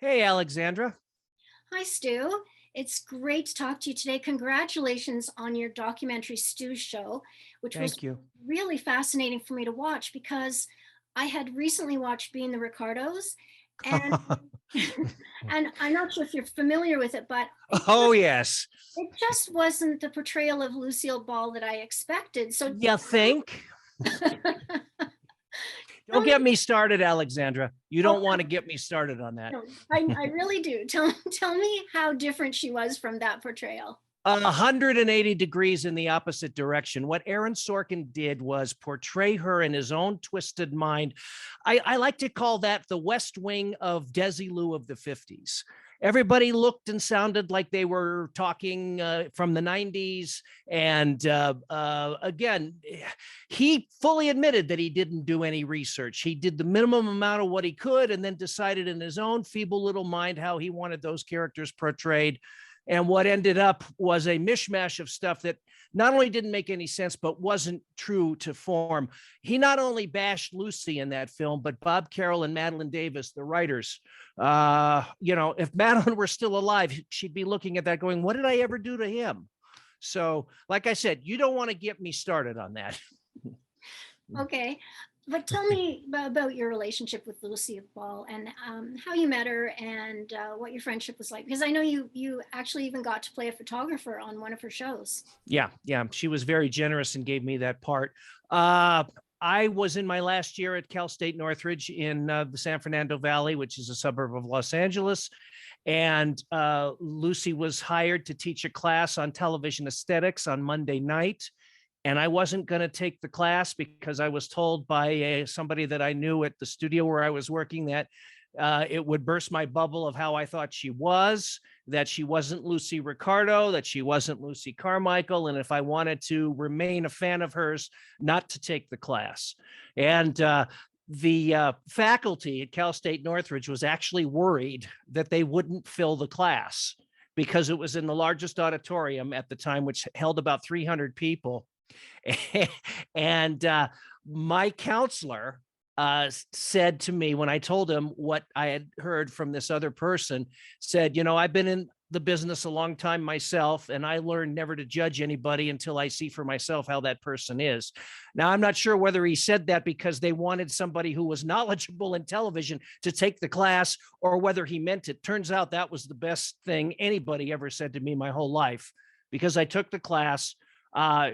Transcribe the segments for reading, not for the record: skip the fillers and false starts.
Hey, Alexandra. Hi, Stu. It's great to talk to you today. Congratulations on your documentary Stu Show, which was Thank you. really fascinating for me to watch because I had recently watched Being the Ricardos, and and I'm not sure if you're familiar with it, but Oh, yes. it just wasn't the portrayal of Lucille Ball that I expected. So You think? Don't tell get me, me started, Alexandra. You oh, don't want to get me started on that. no, I really do. Tell me how different she was from that portrayal. 180 degrees in the opposite direction. What Aaron Sorkin did was portray her in his own twisted mind. I like to call that the West Wing of Desi Lou of the 50s. Everybody looked and sounded like they were talking from the 90s. And again, he fully admitted that he didn't do any research. He did the minimum amount of what he could and then decided in his own feeble little mind how he wanted those characters portrayed. And what ended up was a mishmash of stuff that not only didn't make any sense, but wasn't true to form. He not only bashed Lucy in that film, but Bob Carroll and Madeline Davis, the writers. If Madeline were still alive, she'd be looking at that going, what did I ever do to him? So, like I said, you don't want to get me started on that. Okay, but tell me about your relationship with Lucille Ball and how you met her and what your friendship was like. Because I know you actually even got to play a photographer on one of her shows. Yeah. She was very generous and gave me that part. I was in my last year at Cal State Northridge in the San Fernando Valley, which is a suburb of Los Angeles. And Lucy was hired to teach a class on television aesthetics on Monday night. And I wasn't going to take the class because I was told by somebody that I knew at the studio where I was working that it would burst my bubble of how I thought she was, that she wasn't Lucy Ricardo, that she wasn't Lucy Carmichael. And if I wanted to remain a fan of hers, not to take the class. And the faculty at Cal State Northridge was actually worried that they wouldn't fill the class because it was in the largest auditorium at the time, which held about 300 people. And my counselor said to me when I told him what I had heard from this other person, said, I've been in the business a long time myself, and I learned never to judge anybody until I see for myself how that person is. Now, I'm not sure whether he said that because they wanted somebody who was knowledgeable in television to take the class or whether he meant it. Turns out that was the best thing anybody ever said to me my whole life because I took the class.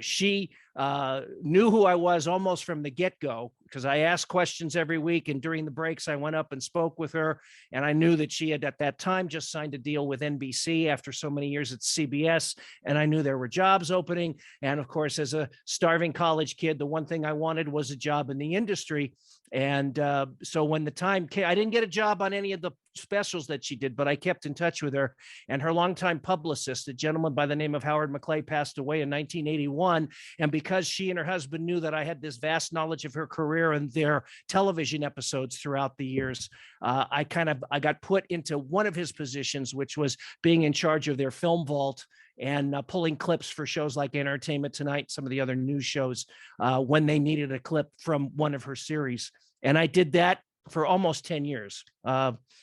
She knew who I was almost from the get-go because I asked questions every week. And during the breaks, I went up and spoke with her. And I knew that she had at that time just signed a deal with NBC after so many years at CBS. And I knew there were jobs opening. And of course, as a starving college kid, the one thing I wanted was a job in the industry. And so when the time came, I didn't get a job on any of the specials that she did, but I kept in touch with her. And her longtime publicist, a gentleman by the name of Howard McClay, passed away in 1981. And because she and her husband knew that I had this vast knowledge of her career and their television episodes throughout the years, I got put into one of his positions, which was being in charge of their film vault and pulling clips for shows like Entertainment Tonight, some of the other news shows, when they needed a clip from one of her series. And I did that for almost 10 years.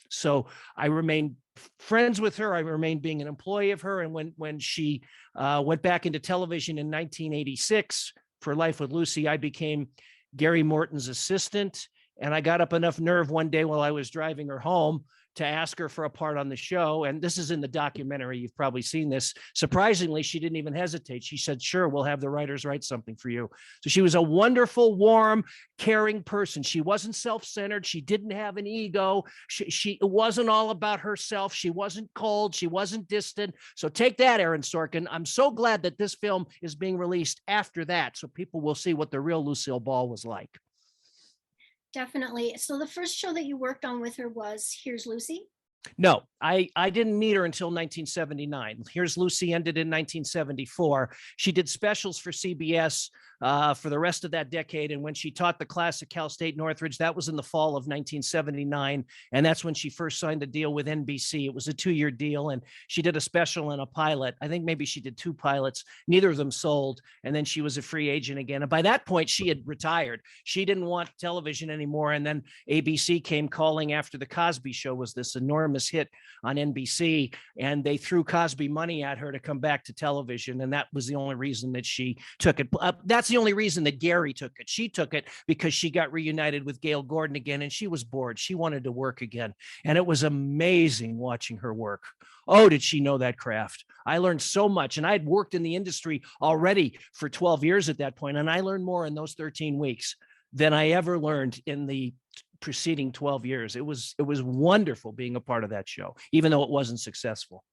So I remained friends with her. I remained being an employee of her. And when she went back into television in 1986 for Life with Lucy, I became Gary Morton's assistant. And I got up enough nerve one day while I was driving her home to ask her for a part on the show. And this is in the documentary. You've probably seen this. Surprisingly, she didn't even hesitate. She said, sure, we'll have the writers write something for you. So she was a wonderful, warm, caring person. She wasn't self-centered. She didn't have an ego. It wasn't all about herself. She wasn't cold. She wasn't distant. So take that, Aaron Sorkin. I'm so glad that this film is being released after that so people will see what the real Lucille Ball was like. Definitely. So the first show that you worked on with her was Here's Lucy. No, I didn't meet her until 1979. Here's Lucy ended in 1974. She did specials for CBS for the rest of that decade. And when she taught the class at Cal State Northridge, that was in the fall of 1979. And that's when she first signed a deal with NBC. It was a 2-year deal, and she did a special and a pilot. I think maybe she did 2 pilots. Neither of them sold. And then she was a free agent again. And by that point, she had retired. She didn't want television anymore. And then ABC came calling after the Cosby Show was this enormous hit on NBC. And they threw Cosby money at her to come back to television. And that was the only reason that she took it. That's the only reason that Gary took it. She took it because she got reunited with Gail Gordon again, and she was bored. She wanted to work again. And it was amazing watching her work. Oh, did she know that craft? I learned so much. And I'd worked in the industry already for 12 years at that point, and I learned more in those 13 weeks than I ever learned in the preceding 12 years. It was wonderful being a part of that show, even though it wasn't successful.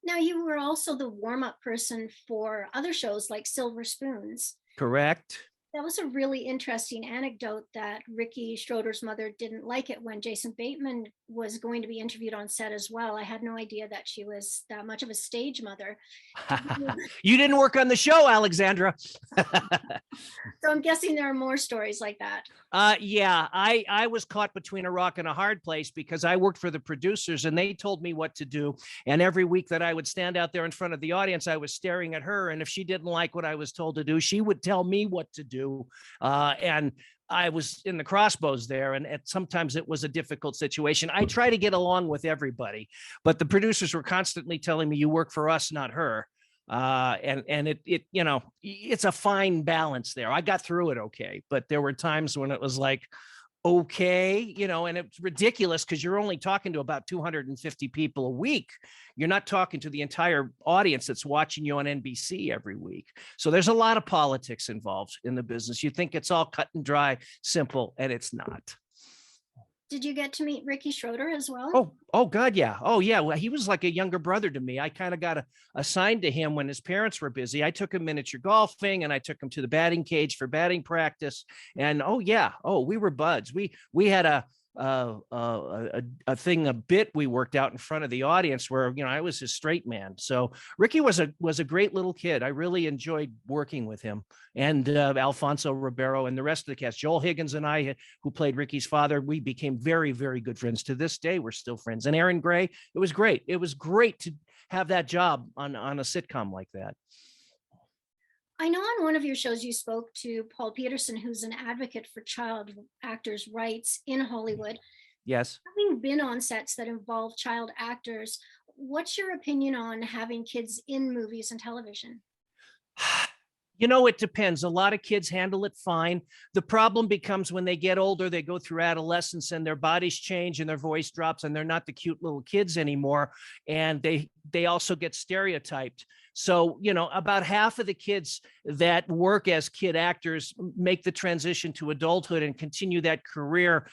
Now, you were also the warm-up person for other shows like Silver Spoons. Correct. That was a really interesting anecdote that Ricky Schroeder's mother didn't like it when Jason Bateman was going to be interviewed on set as well. I had no idea that she was that much of a stage mother. You didn't work on the show, Alexandra. So I'm guessing there are more stories like that. Yeah, I was caught between a rock and a hard place because I worked for the producers and they told me what to do. And every week that I would stand out there in front of the audience, I was staring at her. And if she didn't like what I was told to do, she would tell me what to do. And I was in the crossbows there, and sometimes it was a difficult situation. I try to get along with everybody, but the producers were constantly telling me, "You work for us, not her." And it you know, it's a fine balance there. I got through it okay, but there were times when it was like, okay, you know, and it's ridiculous because you're only talking to about 250 people a week. You're not talking to the entire audience that's watching you on NBC every week. So there's a lot of politics involved in the business. You think it's all cut and dry, simple, and it's not. Did you get to meet Ricky Schroeder as well? Oh God, yeah. Oh yeah. Well, he was like a younger brother to me. I kind of got assigned to him when his parents were busy. I took him miniature golfing, and I took him to the batting cage for batting practice. And oh yeah, we were buds. We had a bit we worked out in front of the audience where, you know, I was his straight man. So Ricky was a great little kid. I really enjoyed working with him, and Alfonso Ribeiro and the rest of the cast. Joel Higgins and I, who played Ricky's father, we became very, very good friends. To this day, we're still friends. And Aaron Gray, it was great. It was great to have that job on a sitcom like that. I know on one of your shows you spoke to Paul Peterson, who's an advocate for child actors' rights in Hollywood. Yes. Having been on sets that involve child actors, what's your opinion on having kids in movies and television? You know, it depends. A lot of kids handle it fine. The problem becomes when they get older, they go through adolescence and their bodies change and their voice drops and they're not the cute little kids anymore. And they also get stereotyped. So, you know, about half of the kids that work as kid actors make the transition to adulthood and continue that career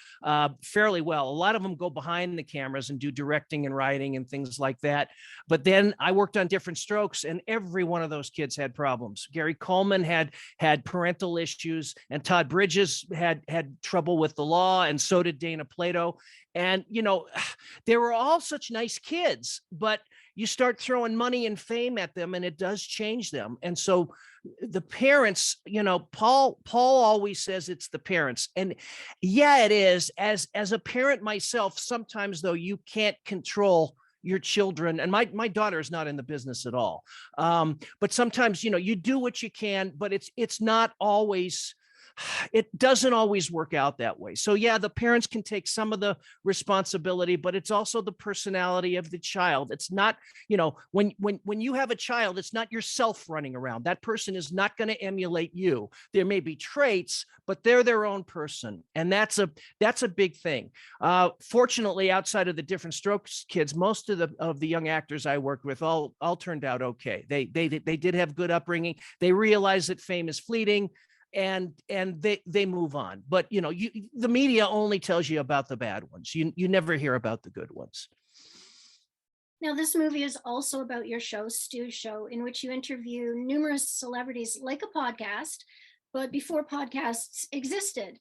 fairly well. A lot of them go behind the cameras and do directing and writing and things like that. But then I worked on Diff'rent Strokes, and every one of those kids had problems. Gary Coleman had parental issues, and Todd Bridges had trouble with the law, and so did Dana Plato. And, you know, they were all such nice kids, but you start throwing money and fame at them and it does change them. And so the parents, you know, Paul always says it's the parents. And yeah, it is. As a parent myself, sometimes though, you can't control your children. And my daughter is not in the business at all. But sometimes, you know, you do what you can, but it's not always, it doesn't always work out that way. So yeah, the parents can take some of the responsibility, but it's also the personality of the child. It's not, you know, when you have a child, it's not yourself running around. That person is not going to emulate you. There may be traits, but they're their own person. And that's a big thing. Fortunately, outside of the Diff'rent Strokes kids, most of the young actors I worked with all turned out okay. They did have good upbringing. They realize that fame is fleeting. And they move on. But, you know, the media only tells you about the bad ones. You never hear about the good ones. Now, this movie is also about your show, Stu Show, in which you interview numerous celebrities like a podcast, but before podcasts existed.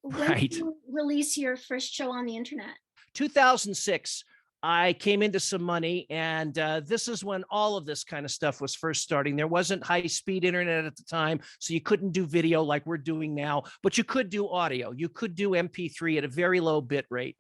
When Right. did you release your first show on the internet? 2006. I came into some money, and this is when all of this kind of stuff was first starting. There wasn't high-speed internet at the time, so you couldn't do video like we're doing now, but you could do audio. You could do MP3 at a very low bit rate.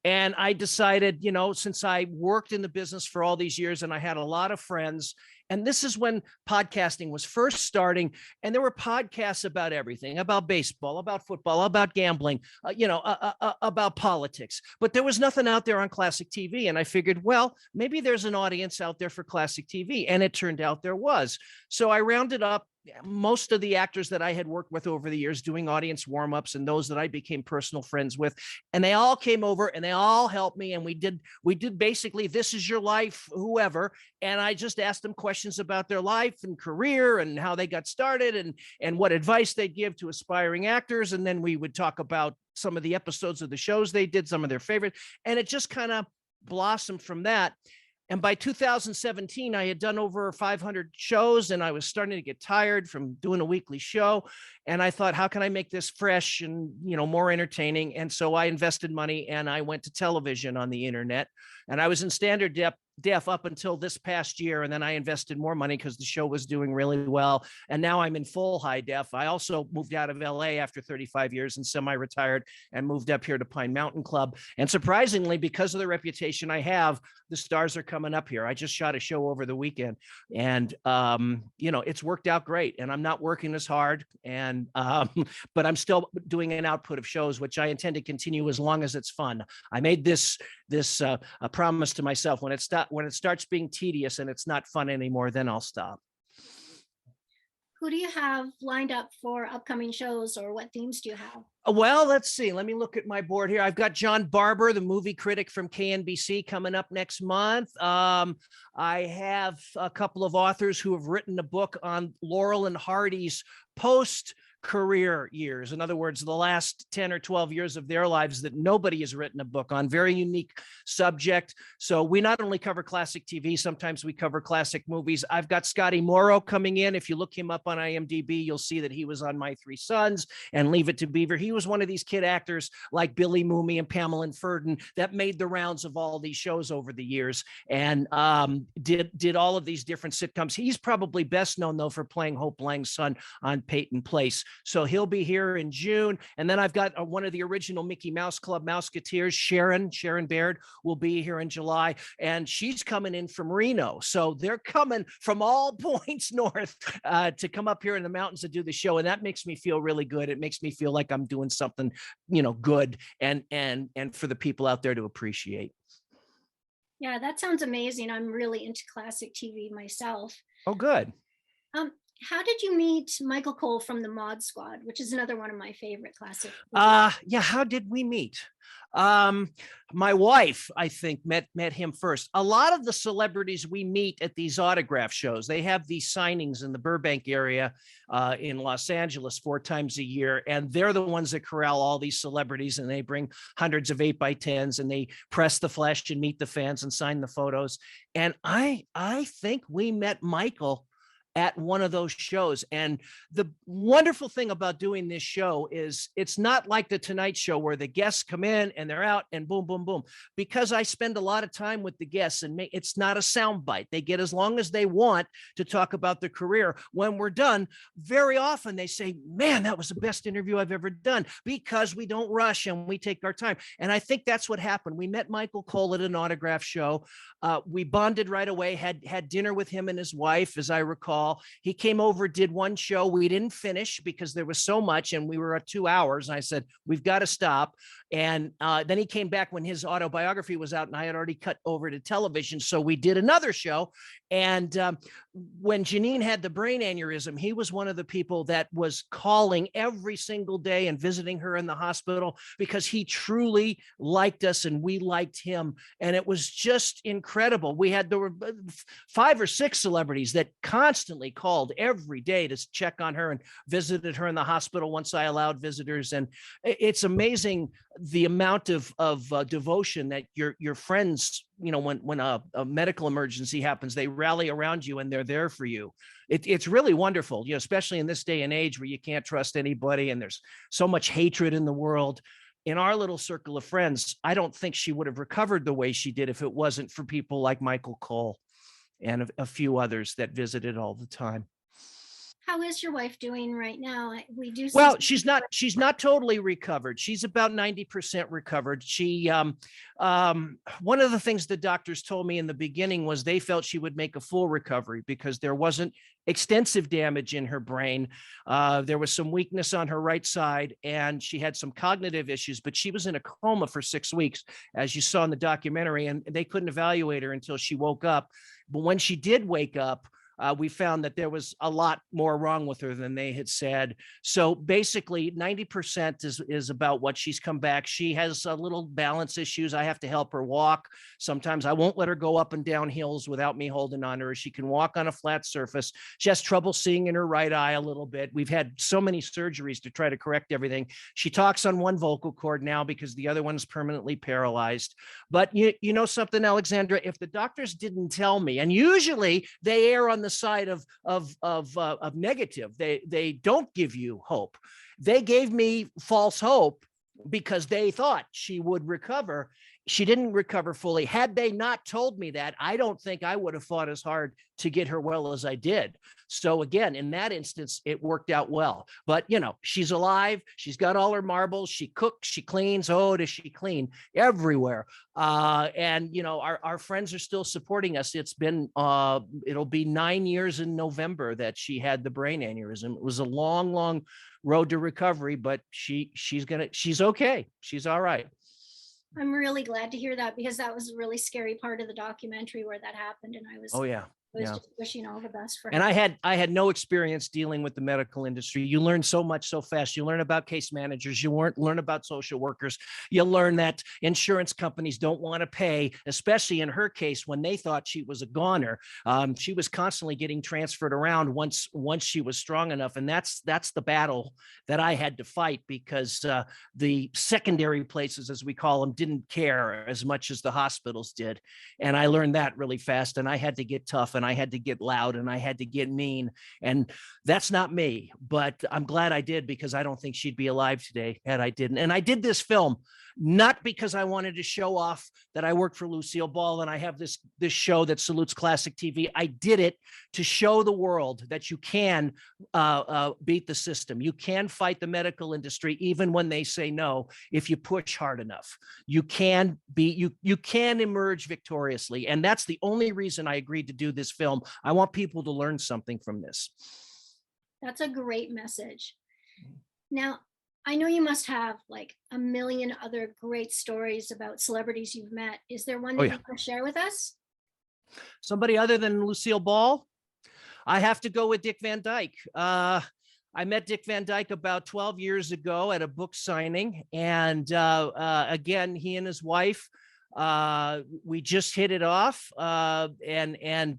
And I decided, you know, since I worked in the business for all these years and I had a lot of friends, and this is when podcasting was first starting, and there were podcasts about everything, about baseball, about football, about gambling, about politics. But there was nothing out there on classic TV. And I figured, well, maybe there's an audience out there for classic TV. And it turned out there was. So I rounded up most of the actors that I had worked with over the years doing audience warm-ups and those that I became personal friends with. And they all came over and they all helped me. And we did basically This Is Your Life, whoever. And I just asked them questions about their life and career and how they got started and what advice they'd give to aspiring actors. And then we would talk about some of the episodes of the shows they did, some of their favorite. And it just kind of blossomed from that. And by 2017, I had done over 500 shows, and I was starting to get tired from doing a weekly show. And I thought, how can I make this fresh and, more entertaining? And so I invested money and I went to television on the internet, and I was in standard def up until this past year. And then I invested more money because the show was doing really well. And now I'm in full high def. I also moved out of LA after 35 years and semi-retired and moved up here to Pine Mountain Club. And surprisingly, because of the reputation I have, the stars are coming up here. I just shot a show over the weekend, and, it's worked out great, and I'm not working as hard, and, but I'm still doing an output of shows, which I intend to continue as long as it's fun. I made this a promise to myself: when it starts being tedious and it's not fun anymore, then I'll stop. Who do you have lined up for upcoming shows, or what themes do you have? Well, let's see. Let me look at my board here. I've got John Barber, the movie critic from KNBC, coming up next month. I have a couple of authors who have written a book on Laurel and Hardy's post-career years. In other words, the last 10 or 12 years of their lives that nobody has written a book on. Very unique subject. So we not only cover classic TV, sometimes we cover classic movies. I've got Scotty Morrow coming in. If you look him up on IMDb, you'll see that he was on My Three Sons and Leave It to Beaver. He was one of these kid actors like Billy Mooney and Pamela Ferdin that made the rounds of all these shows over the years, and did all of these different sitcoms. He's probably best known, though, for playing Hope Lang's son on Peyton Place. So he'll be here in June. And then I've got one of the original Mickey Mouse Club Mouseketeers, Sharon Baird, will be here in July. And she's coming in from Reno. So they're coming from all points north to come up here in the mountains to do the show. And that makes me feel really good. It makes me feel like I'm doing something, good and for the people out there to appreciate. Yeah, that sounds amazing. I'm really into classic TV myself. Oh, good. How did you meet Michael Cole from the Mod Squad, which is another one of my favorite classic? Yeah. How did we meet? My wife, I think, met him first. A lot of the celebrities we meet at these autograph shows, they have these signings in the Burbank area in Los Angeles 4 times a year. And they're the ones that corral all these celebrities, and they bring hundreds of 8x10s and they press the flesh and meet the fans and sign the photos. And I think we met Michael at one of those shows. And the wonderful thing about doing this show is it's not like the Tonight Show where the guests come in and they're out and boom, boom, boom. Because I spend a lot of time with the guests, and it's not a soundbite. They get as long as they want to talk about their career. When we're done, very often they say, man, that was the best interview I've ever done, because we don't rush and we take our time. And I think that's what happened. We met Michael Cole at an autograph show. We bonded right away, had dinner with him and his wife, as I recall. He came over, did one show. We didn't finish because there was so much, and we were at 2 hours. And I said, we've got to stop. And then he came back when his autobiography was out, and I had already cut over to television. So we did another show. And when Janine had the brain aneurysm, he was one of the people that was calling every single day and visiting her in the hospital, because he truly liked us and we liked him. And it was just incredible. There were 5 or 6 celebrities that constantly called every day to check on her and visited her in the hospital once I allowed visitors. And it's amazing the amount of devotion that your friends, when a medical emergency happens, they rally around you and they're there for you. It's really wonderful, especially in this day and age where you can't trust anybody and there's so much hatred in the world. in our little circle of friends, I don't think she would have recovered the way she did if it wasn't for people like Michael Cole and a few others that visited all the time. How is your wife doing right now? We do see Well, she's not totally recovered. She's about 90% recovered. One of the things the doctors told me in the beginning was they felt she would make a full recovery because there wasn't extensive damage in her brain. There was some weakness on her right side, and she had some cognitive issues, but she was in a coma for 6 weeks, as you saw in the documentary, and they couldn't evaluate her until she woke up. But when she did wake up, we found that there was a lot more wrong with her than they had said. So basically 90% is about what she's come back. She has a little balance issues. I have to help her walk. Sometimes I won't let her go up and down hills without me holding on to her. She can walk on a flat surface. She has trouble seeing in her right eye a little bit. We've had so many surgeries to try to correct everything. She talks on one vocal cord now because the other one's permanently paralyzed. But you know something, Alexandra, if the doctors didn't tell me, and usually they err on the side of negative. They don't give you hope. They gave me false hope because they thought she would recover. She didn't recover fully. Had they not told me that, I don't think I would have fought as hard to get her well as I did. So again, in that instance, it worked out well. But, you know, she's alive. She's got all her marbles. She cooks, she cleans. Oh, does she clean everywhere? And, you know, our friends are still supporting us. It's been, it'll be 9 years in November that she had the brain aneurysm. It was a long, long road to recovery, but she's okay. She's all right. I'm really glad to hear that, because that was a really scary part of the documentary where that happened. And I was, Oh, yeah. just wishing all the best for her. And I had no experience dealing with the medical industry. You learn so much so fast. You learn about case managers. You learn about social workers. You learn that insurance companies don't want to pay, especially in her case when they thought she was a goner. She was constantly getting transferred around once she was strong enough, and that's the battle that I had to fight, because the secondary places, as we call them, didn't care as much as the hospitals did, and I learned that really fast. And I had to get tough, and I had to get loud, and I had to get mean. And that's not me, but I'm glad I did, because I don't think she'd be alive today had I didn't. And I did this film not because I wanted to show off that I worked for Lucille Ball and I have this show that salutes classic TV. I did it to show the world that you can beat the system. You can fight the medical industry even when they say no. If you push hard enough, you can emerge victoriously. And that's the only reason I agreed to do this film. I want people to learn something from this. That's a great message. Now, I know you must have like a million other great stories about celebrities you've met. Is there one that you want to share with us? Somebody other than Lucille Ball? I have to go with Dick Van Dyke. I met Dick Van Dyke about 12 years ago at a book signing. And again, he and his wife, we just hit it off, and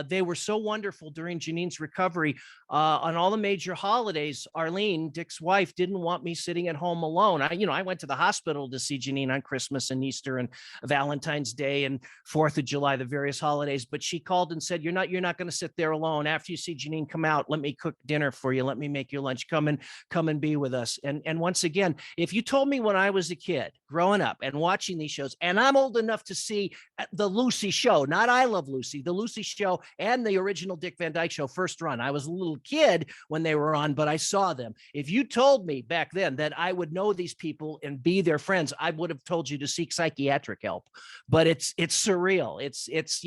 they were so wonderful during Janine's recovery. On all the major holidays, Arlene, Dick's wife, didn't want me sitting at home alone. I went to the hospital to see Janine on Christmas and Easter and Valentine's Day and 4th of July, the various holidays. But she called and said, "You're not going to sit there alone. After you see Janine come out, let me cook dinner for you. Let me make your lunch. Come and be with us." And once again, if you told me when I was a kid growing up and watching these shows, and I'm old enough to see the Lucy show, not I Love Lucy, the Lucy show and the original Dick Van Dyke show first run. I was a little kid when they were on, but I saw them. If you told me back then that I would know these people and be their friends, I would have told you to seek psychiatric help. But it's surreal. It's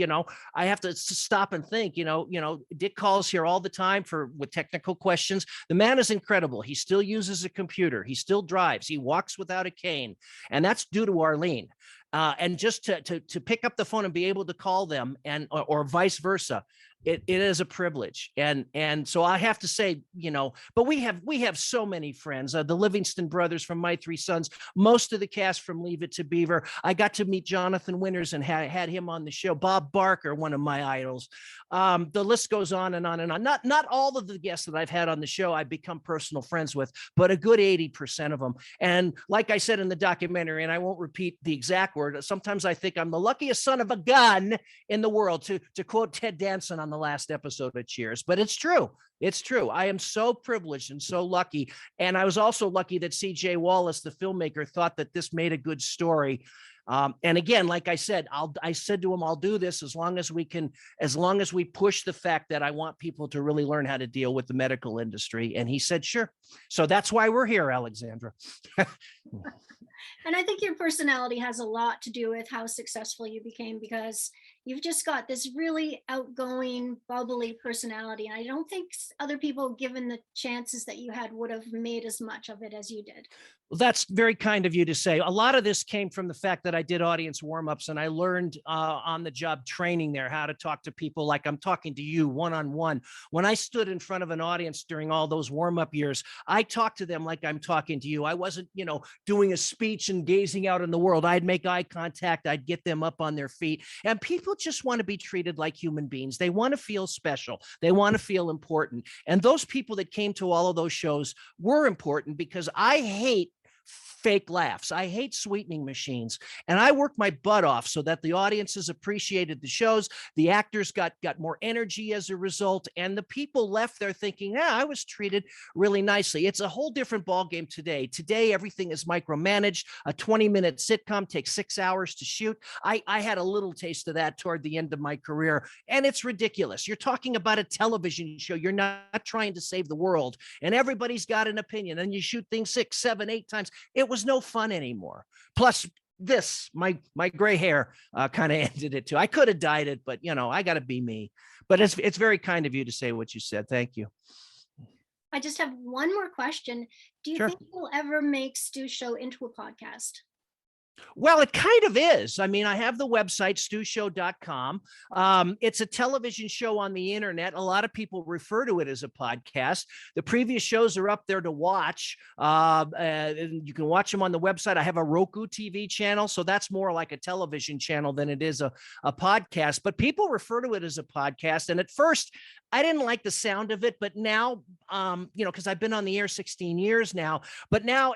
I have to stop and think. Dick calls here all the time with technical questions. The man is incredible. He still uses a computer. He still drives. He walks without a cane, and that's due to Arlene. And just to pick up the phone and be able to call them, or vice versa, it is a privilege. And so I have to say, but we have so many friends, the Livingston brothers from My Three Sons, most of the cast from Leave It to Beaver. I got to meet Jonathan Winters and had him on the show. Bob Barker, one of my idols. The list goes on and on and on. Not all of the guests that I've had on the show I've become personal friends with, but a good 80% of them. And like I said in the documentary, and I won't repeat the exact word, sometimes I think I'm the luckiest son of a gun in the world, to quote Ted Danson on the the last episode of Cheers, but it's true. It's true. I am so privileged and so lucky. And I was also lucky that C.J. Wallace, the filmmaker, thought that this made a good story. And again, like I said, I said to him, I'll do this as long as we push the fact that I want people to really learn how to deal with the medical industry. And he said, sure. So that's why we're here, Alexandra. And I think your personality has a lot to do with how successful you became, because you've just got this really outgoing, bubbly personality. And I don't think other people, given the chances that you had, would have made as much of it as you did. Well, that's very kind of you to say. A lot of this came from the fact that I did audience warm-ups, and I learned on the job training there how to talk to people like I'm talking to you one-on-one. When I stood in front of an audience during all those warm-up years, I talked to them like I'm talking to you. I wasn't, doing a speech and gazing out in the world. I'd make eye contact. I'd get them up on their feet. And people just want to be treated like human beings. They want to feel special. They want to feel important. And those people that came to all of those shows were important, because I hate fake laughs. I hate sweetening machines. And I worked my butt off so that the audiences appreciated the shows. The actors got more energy as a result. And the people left there thinking, yeah, I was treated really nicely. It's a whole different ballgame today. Today, everything is micromanaged. A 20-minute sitcom takes 6 hours to shoot. I had a little taste of that toward the end of my career. And it's ridiculous. You're talking about a television show. You're not trying to save the world. And everybody's got an opinion. And you shoot things 6, 7, 8 times. It was no fun anymore. Plus my gray hair kind of ended it too. I could have dyed it, but I got to be me. But it's very kind of you to say what you said. Thank you. I just have one more question. Do you Sure. think you'll ever make Stu Show into a podcast? Well, it kind of is. I mean, I have the website, StuShow.com. It's a television show on the internet. A lot of people refer to it as a podcast. The previous shows are up there to watch. And you can watch them on the website. I have a Roku TV channel, so that's more like a television channel than it is a podcast. But people refer to it as a podcast. And at first, I didn't like the sound of it, but now, because I've been on the air 16 years now, but now,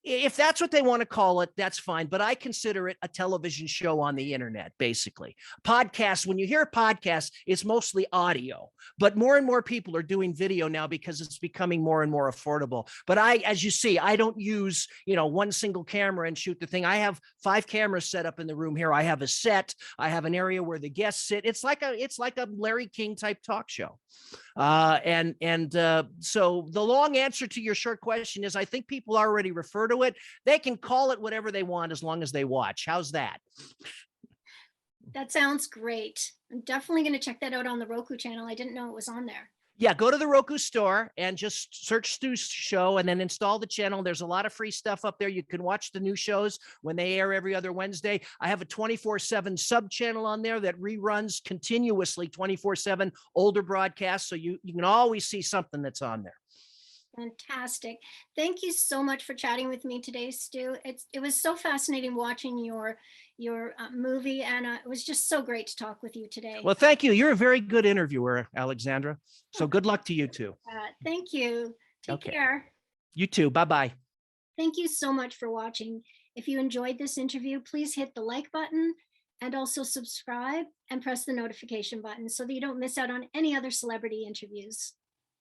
if that's what they want to call it, that's fine. But I consider it a television show on the internet, basically. Podcast, when you hear a podcast, it's mostly audio, but more and more people are doing video now because it's becoming more and more affordable. But as you see, I don't use, one single camera and shoot the thing. I have 5 cameras set up in the room here. I have a set. I have an area where the guests sit. It's like a Larry King type talk show. So the long answer to your short question is, I think people already refer to it. They can call it whatever they want as long as they watch. How's that? That sounds great. I'm definitely going to check that out on the Roku channel. I didn't know it was on there. Yeah, go to the Roku store and just search Stu Show and then install the channel. There's a lot of free stuff up there. You can watch the new shows when they air every other Wednesday. I have a 24/7 sub channel on there that reruns continuously 24/7 older broadcasts. So you can always see something that's on there. Fantastic. Thank you so much for chatting with me today, Stu. It was so fascinating watching your movie, and it was just so great to talk with you today. Well, thank you. You're a very good interviewer, Alexandra. So good luck to you too. Thank you. Take care. You too. Bye-bye. Thank you so much for watching. If you enjoyed this interview, please hit the like button and also subscribe and press the notification button so that you don't miss out on any other celebrity interviews.